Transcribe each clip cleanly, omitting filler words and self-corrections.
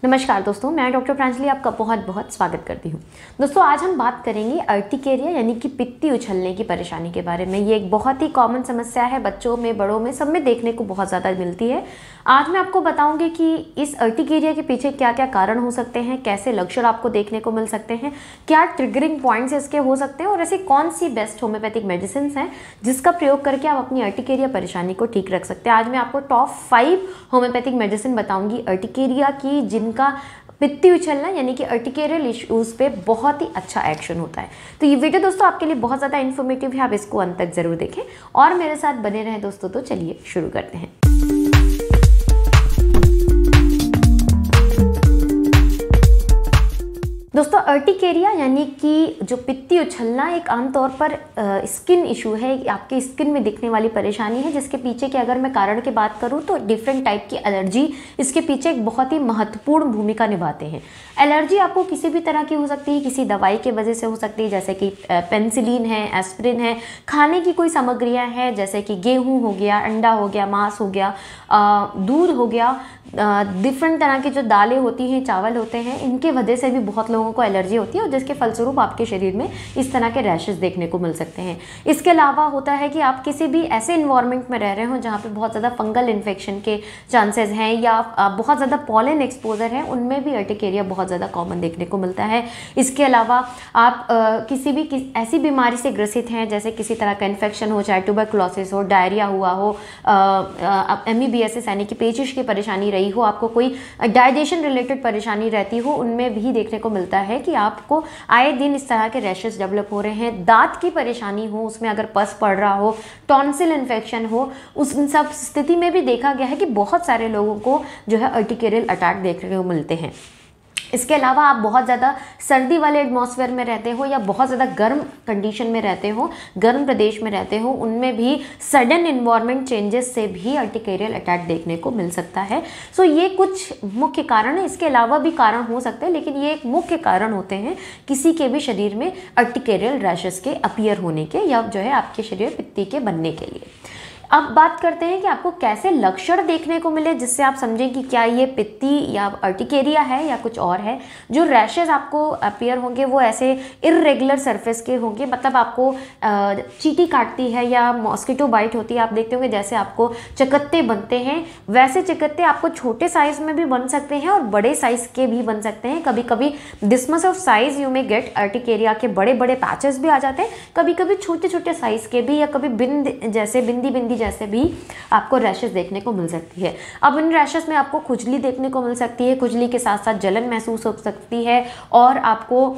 नमस्कार दोस्तों, मैं डॉक्टर प्रांजलि आपका बहुत बहुत स्वागत करती हूँ। दोस्तों, आज हम बात करेंगे अर्टिकेरिया यानी कि पित्ती उछलने की परेशानी के बारे में। ये एक बहुत ही कॉमन समस्या है, बच्चों में, बड़ों में, सब में देखने को बहुत ज़्यादा मिलती है। आज मैं आपको बताऊंगी कि इस अर्टिकेरिया के पीछे क्या क्या कारण हो सकते हैं, कैसे लक्षण आपको देखने को मिल सकते हैं, क्या ट्रिगरिंग पॉइंट्स इसके हो सकते हैं और ऐसी कौन सी बेस्ट होम्योपैथिक मेडिसिन हैं जिसका प्रयोग करके आप अपनी अर्टिकेरिया परेशानी को ठीक रख सकते हैं। आज मैं आपको टॉप 5 होम्योपैथिक मेडिसिन बताऊंगी अर्टिकेरिया की, जिनका पित्ती उछलना यानी कि अर्टिकेरियल इश्यूज पे बहुत ही अच्छा एक्शन होता है। तो ये वीडियो दोस्तों आपके लिए बहुत ज़्यादा इन्फॉर्मेटिव है, आप इसको अंत तक जरूर देखें और मेरे साथ बने रहें दोस्तों। तो चलिए शुरू करते हैं। दोस्तों, अर्टिकेरिया यानी कि जो पित्ती उछलना एक आमतौर पर स्किन इशू है, आपके स्किन में दिखने वाली परेशानी है, जिसके पीछे की अगर मैं कारण की बात करूं तो डिफरेंट टाइप की एलर्जी इसके पीछे एक बहुत ही महत्वपूर्ण भूमिका निभाते हैं। एलर्जी आपको किसी भी तरह की हो सकती है, किसी दवाई के वजह से हो सकती है, जैसे कि पेनिसिलिन है, एस्पिरिन है, खाने की कोई सामग्रियाँ हैं जैसे कि गेहूँ हो गया, अंडा हो गया, मांस हो गया, दूध हो गया, डिफरेंट तरह की जो दालें होती हैं, चावल होते हैं, इनके वजह से भी बहुत लोगों को एलर्जी होती है और जिसके फलस्वरूप आपके शरीर में इस तरह के रैशेस देखने को मिल सकते हैं। इसके अलावा होता है कि आप किसी भी ऐसे इन्वायरमेंट में रह रहे हो जहाँ पे बहुत ज़्यादा फंगल इन्फेक्शन के चांसेस हैं या बहुत ज़्यादा पॉलन एक्सपोजर है, उनमें भी अर्टिकेरिया बहुत ज़्यादा कॉमन देखने को मिलता है। इसके अलावा आप किसी भी ऐसी बीमारी से ग्रसित हैं जैसे किसी तरह का इन्फेक्शन हो, चाहे ट्यूबरकुलोसिस हो, डायरिया हुआ हो, एमीबीएसएस यानी कि पेचिश की परेशानी रही हो, आपको कोई डाइजेशन रिलेटेड परेशानी रहती हो, उनमें भी देखने को मिलता है कि आपको आए दिन इस तरह के रैशेस डेवलप हो रहे हैं। दांत की परेशानी हो, उसमें अगर पस पड़ रहा हो, टॉन्सिल इन्फेक्शन हो, उस सब स्थिति में भी देखा गया है कि बहुत सारे लोगों को जो है अर्टिकेरियल अटैक देखने को मिलते हैं। इसके अलावा आप बहुत ज़्यादा सर्दी वाले एटमॉस्फेयर में रहते हो या बहुत ज़्यादा गर्म कंडीशन में रहते हो, गर्म प्रदेश में रहते हो, उनमें भी सडन इन्वायरमेंट चेंजेस से भी अर्टिकेरियल अटैक देखने को मिल सकता है। सो ये कुछ मुख्य कारण है, इसके अलावा भी कारण हो सकते हैं, लेकिन ये एक मुख्य कारण होते हैं किसी के भी शरीर में अर्टिकेरियल रैशेस के अपीयर होने के या जो है आपके शरीर पित्ती के बनने के लिए। अब बात करते हैं कि आपको कैसे लक्षण देखने को मिले जिससे आप समझें कि क्या ये पित्ती या अर्टिकेरिया है या कुछ और है। जो रैशेज आपको अपीयर होंगे वो ऐसे इर्रेगुलर सरफेस के होंगे, मतलब आपको चींटी काटती है या मॉस्किटो बाइट होती है, आप देखते होंगे जैसे आपको चकत्ते बनते हैं, वैसे चकत्ते आपको छोटे साइज में भी बन सकते हैं और बड़े साइज के भी बन सकते हैं। कभी कभी डिस्मस ऑफ साइज यू में गेट, अर्टिकेरिया के बड़े बड़े पैचेस भी आ जाते हैं, कभी कभी छोटे छोटे साइज के भी, या कभी बिंदी जैसे भी आपको रैशेस देखने को मिल सकती है। अब इन रैशेस में आपको खुजली देखने को मिल सकती है, खुजली के साथ साथ जलन महसूस हो सकती है और आपको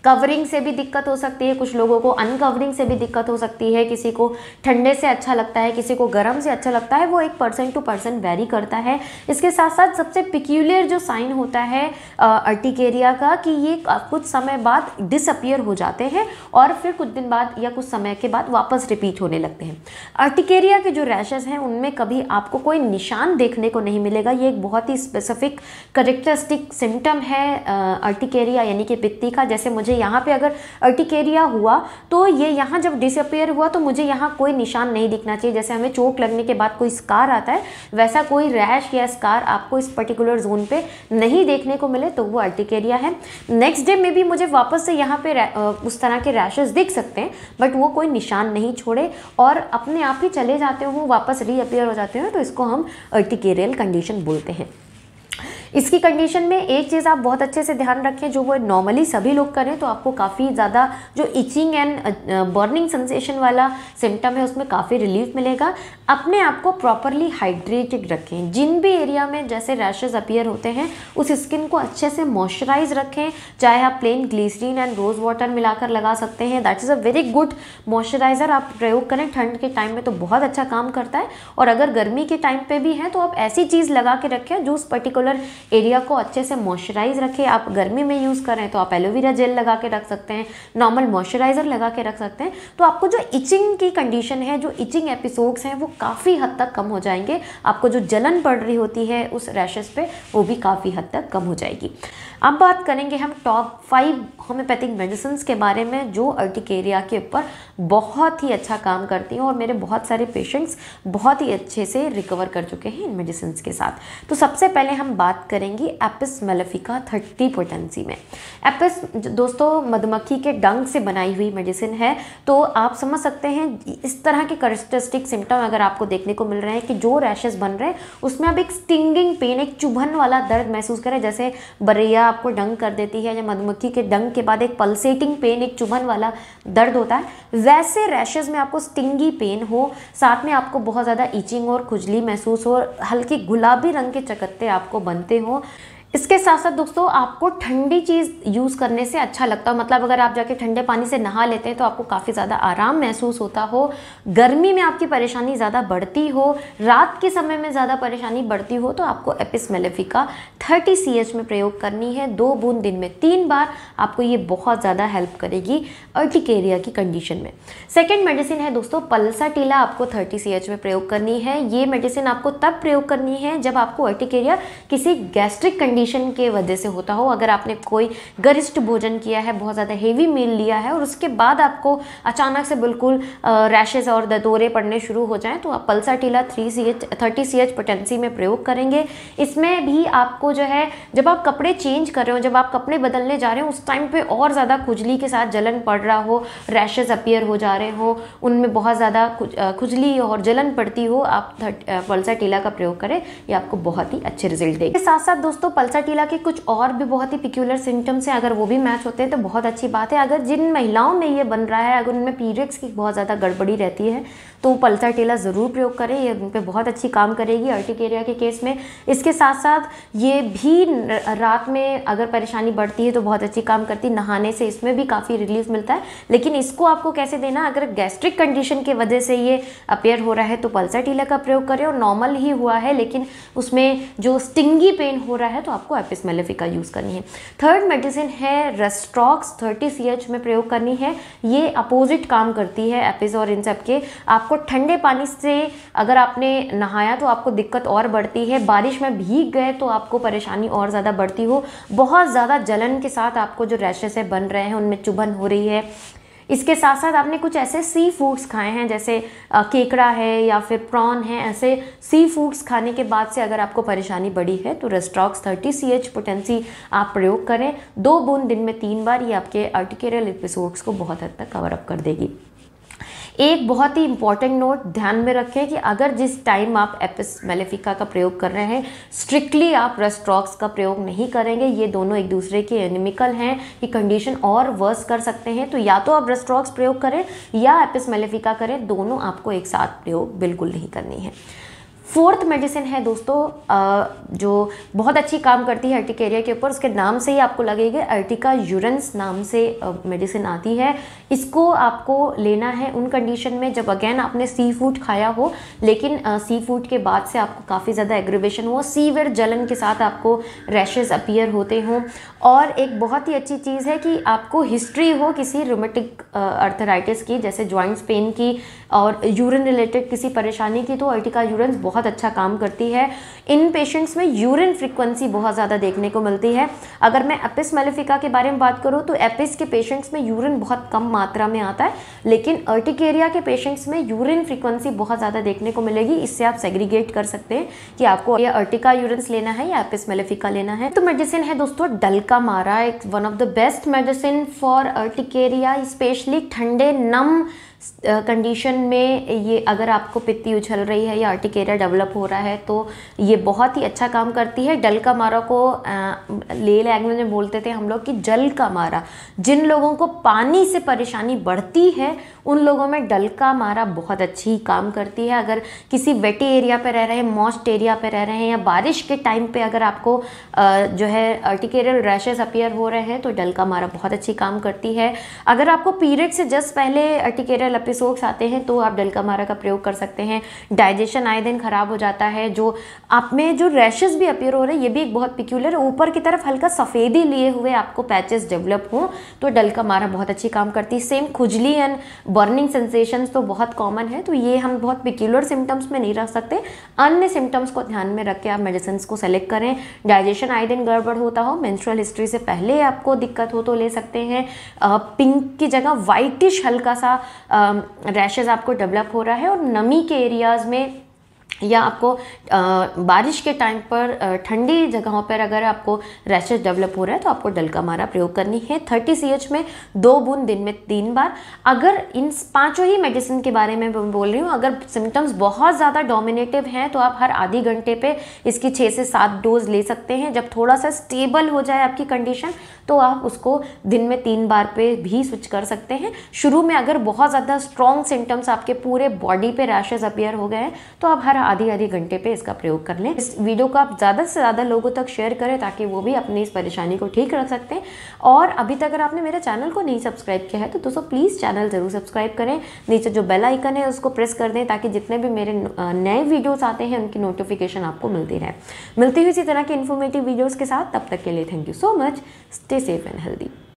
कवरिंग से भी दिक्कत हो सकती है, कुछ लोगों को अनकवरिंग से भी दिक्कत हो सकती है, किसी को ठंडे से अच्छा लगता है, किसी को गर्म से अच्छा लगता है, वो एक पर्सन टू पर्सन वेरी करता है। इसके साथ साथ सबसे पिक्यूलियर जो साइन होता है अर्टिकेरिया का कि ये कुछ समय बाद डिसअपियर हो जाते हैं और फिर कुछ दिन बाद या कुछ समय के बाद वापस रिपीट होने लगते हैं। अर्टिकेरिया के जो रैशेस हैं उनमें कभी आपको कोई निशान देखने को नहीं मिलेगा, ये एक बहुत ही स्पेसिफिक करेक्टरिस्टिक सिम्टम है अर्टिकेरिया यानी कि पित्ती का। जैसे मुझे यहाँ पे अगर अर्टिकेरिया हुआ तो ये यहाँ जब डिसअपियर हुआ तो मुझे यहाँ कोई निशान नहीं दिखना चाहिए। जैसे हमें चोट लगने के बाद कोई स्कार आता है, वैसा कोई रैश या स्कार आपको इस पर्टिकुलर जोन पे नहीं देखने को मिले तो वो अर्टिकेरिया है। नेक्स्ट डे में भी मुझे वापस से यहाँ पे उस तरह के रैशेस दिख सकते हैं, बट वो कोई निशान नहीं छोड़े और अपने आप ही चले जाते हो, वापस रीअपियर हो जाते हो, तो इसको हम अर्टिकेरियल कंडीशन बोलते हैं। इसकी कंडीशन में एक चीज़ आप बहुत अच्छे से ध्यान रखें, जो वो नॉर्मली सभी लोग करें तो आपको काफ़ी ज़्यादा जो इचिंग एंड बर्निंग सेंसेशन वाला सिम्टम है उसमें काफ़ी रिलीफ मिलेगा। अपने आप को प्रॉपरली हाइड्रेटेड रखें, जिन भी एरिया में जैसे रैशेज अपीयर होते हैं उस स्किन को अच्छे से मॉइस्चराइज रखें, चाहे आप plain glycerine and rose water मिलाकर लगा सकते हैं, that is a very good moisturiser. आप प्रयोग करें ठंड के टाइम में तो बहुत अच्छा काम करता है, और अगर गर्मी के टाइम पे भी है तो आप ऐसी चीज़ लगा के रखें जो उस पर्टिकुलर एरिया को अच्छे से मॉइस्चराइज रखे। आप गर्मी में यूज़ करें तो आप एलोवेरा जेल लगा के रख सकते हैं, नॉर्मल मॉइस्चराइजर लगा के रख सकते हैं, तो आपको जो इचिंग की कंडीशन है, जो इचिंग एपिसोड्स हैं वो काफ़ी हद तक कम हो जाएंगे। आपको जो जलन पड़ रही होती है उस रैशेस पे वो भी काफ़ी हद तक कम हो जाएगी। अब बात करेंगे हम टॉप 5 होम्योपैथिक मेडिसिन के बारे में जो अर्टिकेरिया के ऊपर बहुत ही अच्छा काम करती हैं और मेरे बहुत सारे पेशेंट्स बहुत ही अच्छे से रिकवर कर चुके हैं इन मेडिसिन के साथ। तो सबसे पहले हम बात करेंगे एपिस मेलेफिका 30 पोटेंसी में। एपिस दोस्तों मधुमक्खी के डंक से बनाई हुई मेडिसिन है, तो आप समझ सकते हैं इस तरह के कैरेक्टरिस्टिक सिम्टम अगर आपको देखने को मिल रहे हैं कि जो रैशेस बन रहे हैं उसमें आप एक स्टिंगिंग पेन, एक चुभन वाला दर्द महसूस करें, जैसे बरैया आपको डंक कर देती है या मधुमक्खी के डंक के बाद एक पल्सेटिंग पेन, एक चुभन वाला दर्द होता है, वैसे रैशेज में आपको स्टिंगी पेन हो, साथ में आपको बहुत ज़्यादा ईचिंग और खुजली महसूस हो, हल्के गुलाबी रंग के चकत्ते आपको बनते हो। इसके साथ साथ दोस्तों आपको ठंडी चीज़ यूज़ करने से अच्छा लगता है, मतलब अगर आप जाके ठंडे पानी से नहा लेते हैं तो आपको काफ़ी ज़्यादा आराम महसूस होता हो, गर्मी में आपकी परेशानी ज़्यादा बढ़ती हो, रात के समय में ज़्यादा परेशानी बढ़ती हो, तो आपको एपिस मेलेफिका 30 CH में प्रयोग करनी है। 2 बूंद दिन में 3 बार, आपको ये बहुत ज़्यादा हेल्प करेगी अर्टिकेरिया की कंडीशन में। सेकेंड मेडिसिन है दोस्तों पल्साटिला, आपको 30 CH में प्रयोग करनी है। ये मेडिसिन आपको तब प्रयोग करनी है जब आपको अर्टिकेरिया किसी गैस्ट्रिक कंडीशन के वजह से होता हो। अगर आपने कोई गरिष्ठ भोजन किया है, बहुत ज़्यादा हेवी मील लिया है और उसके बाद आपको अचानक से बिल्कुल रैशेज और दौरे पड़ने शुरू हो जाएं, तो आप पल्साटिला 30 CH पोटेंसी में प्रयोग करेंगे। इसमें भी आपको जो है जब आप कपड़े चेंज कर रहे हो, जब आप कपड़े बदलने जा रहे हो, उस टाइम पे और ज़्यादा खुजली के साथ जलन पड़ रहा हो, रैशेज अपीयर हो जा रहे हो, उनमें बहुत ज़्यादा खुजली और जलन पड़ती हो, आप पल्साटिला का प्रयोग करें, ये आपको बहुत ही अच्छे रिजल्ट देगा। साथ साथ दोस्तों पल्साटिला के कुछ और भी बहुत ही पिक्यूलर सिम्टम्स हैं, अगर वो भी मैच होते हैं तो बहुत अच्छी बात है। अगर जिन महिलाओं में ये बन रहा है, अगर उनमें पीरियड्स की बहुत ज़्यादा गड़बड़ी रहती है, तो पल्साटिला ज़रूर प्रयोग करें, ये उन पर बहुत अच्छी काम करेगी अर्टिकेरिया के केस में। इसके साथ साथ ये भी रात में अगर परेशानी बढ़ती है तो बहुत अच्छी काम करती है, नहाने से इसमें भी काफ़ी रिलीफ मिलता है। लेकिन इसको आपको कैसे देना, अगर गैस्ट्रिक कंडीशन की वजह से ये अपेयर हो रहा है तो पल्साटिला का प्रयोग करें, और नॉर्मल ही हुआ है लेकिन उसमें जो स्टिंगी पेन हो रहा है तो आपको एपिस मेलेफिका यूज़ करनी है। थर्ड मेडिसिन है रेस्ट्रॉक्स, 30 CH में प्रयोग करनी है। ये अपोजिट काम करती है एपिस और इन सब के। आपको ठंडे पानी से अगर आपने नहाया तो आपको दिक्कत और बढ़ती है, बारिश में भीग गए तो आपको परेशानी और ज़्यादा बढ़ती हो, बहुत ज़्यादा जलन के साथ आपको जो रैशेस बन रहे हैं उनमें चुभन हो रही है। इसके साथ साथ आपने कुछ ऐसे सी फूड्स खाए हैं जैसे केकड़ा है या फिर प्रॉन है, ऐसे सी फूड्स खाने के बाद से अगर आपको परेशानी बढ़ी है तो रेस्ट्रॉक्स 30 CH पोटेंसी आप प्रयोग करें। 2 बूंद दिन में 3 बार, ये आपके अर्टिकेरियल एपिसोड्स को बहुत हद तक कवर अप कर देगी। एक बहुत ही इंपॉर्टेंट नोट ध्यान में रखें कि अगर जिस टाइम आप एपिस मेलेफिका का प्रयोग कर रहे हैं, स्ट्रिक्टली आप रेस्ट्रॉक्स का प्रयोग नहीं करेंगे। ये दोनों एक दूसरे के एनिमिकल हैं, ये कंडीशन और वर्स कर सकते हैं। तो या तो आप रेस्ट्रॉक्स प्रयोग करें या एपिस मेलेफिका करें, दोनों आपको एक साथ प्रयोग बिल्कुल नहीं करनी है। फोर्थ मेडिसिन है दोस्तों जो बहुत अच्छी काम करती है अर्टिकेरिया के ऊपर, उसके नाम से ही आपको लगेगा, अर्टिका यूरेंस नाम से मेडिसिन आती है। इसको आपको लेना है उन कंडीशन में जब अगेन आपने सी फूड खाया हो, लेकिन सी फूड के बाद से आपको काफ़ी ज़्यादा एग्रीवेशन हो, सीवियर जलन के साथ आपको रैशेज अपीयर होते हों। और एक बहुत ही अच्छी चीज़ है कि आपको हिस्ट्री हो किसी रूमेटिक अर्थराइटिस की, जैसे जॉइंट्स पेन की और यूरिन रिलेटेड किसी परेशानी की, तो अर्टिका यूरेंस बहुत अच्छा काम करती है। इन पेशेंट्स में यूरिन फ्रीक्वेंसी बहुत ज़्यादा देखने को मिलती है। अगर मैं एपिस मेलेफिका के बारे में बात करूँ तो एपिस के पेशेंट्स में यूरिन बहुत कम मात्रा में आता है, लेकिन अर्टिकेरिया के पेशेंट्स में यूरिन फ्रीक्वेंसी बहुत ज़्यादा देखने को मिलेगी। इससे आप सेग्रीगेट कर सकते हैं कि आपको ये अर्टिका यूरेंस लेना है या एपिस मेलेफिका लेना है। तो मेडिसिन है दोस्तों डल्कामारा, एक one of the best medicine for urticaria, specially ठंडे नम कंडीशन में। ये अगर आपको पित्ती उछल रही है या अर्टिकेरिया डेवलप हो रहा है तो ये बहुत ही अच्छा काम करती है। डल्कामारा को ले लैंग्वेज में बोलते थे हम लोग कि जल का मारा। जिन लोगों को पानी से परेशानी बढ़ती है उन लोगों में डल्कामारा बहुत अच्छी काम करती है। अगर किसी वेटी एरिया पे रह रहे हैं, मॉइस्ट एरिया पे रह रहे हैं या बारिश के टाइम पे अगर आपको जो है अर्टिकेरियल रैशेस अपीयर हो रहे हैं तो डल्कामारा बहुत अच्छी काम करती है। अगर आपको पीरियड से जस्ट पहले अर्टिकेरियल मेंस्ट्रुअल एपिसोड्स आते हैं तो आप डलकामारा का प्रयोग कर सकते हैं। डाइजेशन आए दिन खराब हो जाता है, जो आप में जो रैशेस भी अपीयर हो रहे हैं, ये भी एक बहुत पिक्यूलर, ऊपर की तरफ हल्का सफ़ेदी लिए हुए आपको पैचेस डेवलप हो तो डलकामारा बहुत अच्छी काम करती है। सेम खुजली एंड बर्निंग सेंसेशंस तो बहुत कॉमन है, तो ये हम बहुत पिक्यूलर सिम्टम्स में नहीं रख सकते। अन्य सिम्टम्स को ध्यान में रख के आप मेडिसिन को सेलेक्ट करें। डाइजेशन आए दिन गड़बड़ होता हो, मेंस्ट्रुअल हिस्ट्री से पहले आपको दिक्कत हो तो ले सकते हैं। पिंक की जगह वाइटिश हल्का सा रैशेज आपको डेवलप हो रहा है और नमी के एरियाज़ में या आपको बारिश के टाइम पर ठंडी जगहों पर अगर आपको रैशेज डेवलप हो रहा है तो आपको डलकामारा प्रयोग करनी है। 30 CH में 2 बूंद दिन में 3 बार। अगर इन 5 ही मेडिसिन के बारे में मैं बोल रही हूँ, अगर सिम्टम्स बहुत ज़्यादा डोमिनेटिव हैं तो आप हर आधी घंटे पे इसकी 6 से 7 डोज ले सकते हैं। जब थोड़ा सा स्टेबल हो जाए आपकी कंडीशन तो आप उसको दिन में 3 बार पे भी स्विच कर सकते हैं। शुरू में अगर बहुत ज़्यादा स्ट्रॉन्ग सिम्टम्स आपके पूरे बॉडी पे रैशेज अपीयर हो गए हैं तो आप हर आधी घंटे पे इसका प्रयोग कर लें। इस वीडियो को आप ज़्यादा से ज़्यादा लोगों तक शेयर करें ताकि वो भी अपनी इस परेशानी को ठीक रख सकते हैं। और अभी तक अगर आपने मेरे चैनल को नहीं सब्सक्राइब किया है तो दोस्तों प्लीज़ चैनल ज़रूर सब्सक्राइब करें। नीचे जो बेल आइकन है उसको प्रेस कर दें ताकि जितने भी मेरे नए वीडियोज़ आते हैं उनकी नोटिफिकेशन आपको मिलती रहे। मिलती हुई इसी तरह की इन्फॉर्मेटिव वीडियोज़ के साथ, तब तक के लिए thank you so much. Stay safe and healthy.